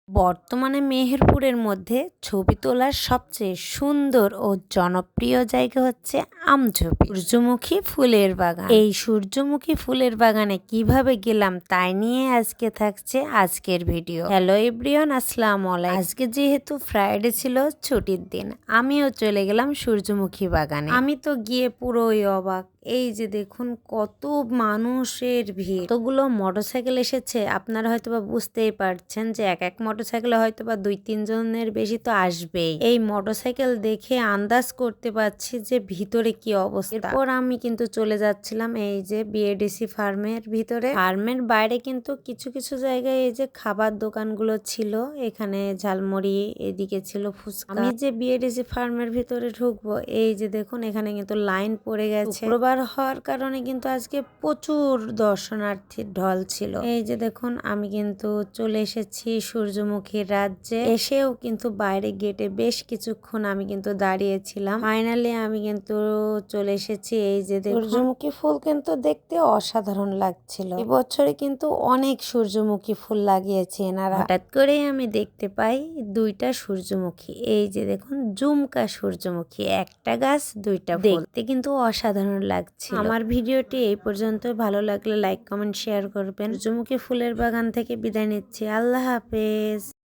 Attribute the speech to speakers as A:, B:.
A: বর্তমানে মেহেরপুরের মধ্যে ছবি তোলার সবচেয়ে সুন্দর ও জনপ্রিয় জায়গা হচ্ছে আমঝুপি সূর্যমুখী ফুলের বাগান। এই সূর্যমুখী ফুলের বাগানে কিভাবে গেলাম তাই নিয়ে আজকে থাকছে আজকের ভিডিও। হ্যালো এভরিওয়ান, আসসালামু আলাইকুম। আজকে যেহেতু ফ্রাইডে ছিল, ছুটির দিন, আমিও চলে গেলাম সূর্যমুখী বাগানে। আমি তো গিয়ে পুরোই অবাক। এই যে দেখুন কত মানুষের ভিড়, কতগুলো মোটরসাইকেল এসেছে। আপনারা হয়তোবা বুঝতেই পারছেন যে এক এক মোটরসাইকেলে হয়তোবা 2-3 জনের বেশি তো আসবেই। এই মোটরসাইকেল দেখে আন্দাজ করতে পারছি যে ভিতরে কি অবস্থা। এরপর আমি কিন্তু চলে যাচ্ছিলাম এই যে বিএডিসি ফার্মের ভিতরে। ফার্মের বাইরে কিন্তু কিছু কিছু জায়গায় এই যে খাবার দোকানগুলো ছিল, এখানে ঝালমুড়ি, এদিকে ছিল ফুচকা। আমি যে বিএডিসি ফার্মের ভিতরে ঢুকবো, এই যে দেখুন এখানে কিন্তু লাইন পড়ে গেছে। শুক্রবার হওয়ার কারণে কিন্তু আজকে প্রচুর দর্শনার্থীর ঢল ছিল। এই যে দেখুন আমি কিন্তু চলে এসেছি সূর্যমুখীর রাজ্যে। এসেও কিন্তু বাইরে গেটে বেশ কিছুক্ষণ আমি কিন্তু দাঁড়িয়েছিলাম। ফাইনালি আমি কিন্তু চলে এসেছি। এই যে সূর্যমুখী ফুল কিন্তু দেখতে অসাধারণ লাগছিল। এই বছরে কিন্তু অনেক সূর্যমুখী ফুল লাগিয়েছে এনারা। হঠাৎ করেই আমি দেখতে পাই 2টা সূর্যমুখী। এই যে দেখুন জুমকা সূর্যমুখী, একটা গাছ 2টা ফুল। দেখতে কিন্তু অসাধারণ লাগছে। আমার ভিডিওটি এই পর্যন্ত। ভালো লাগলে লাইক, কমেন্ট, শেয়ার করবেন। সূর্যমুখী ফুলের বাগান থেকে বিদায় নিচ্ছি। আল্লাহ হাফেজ।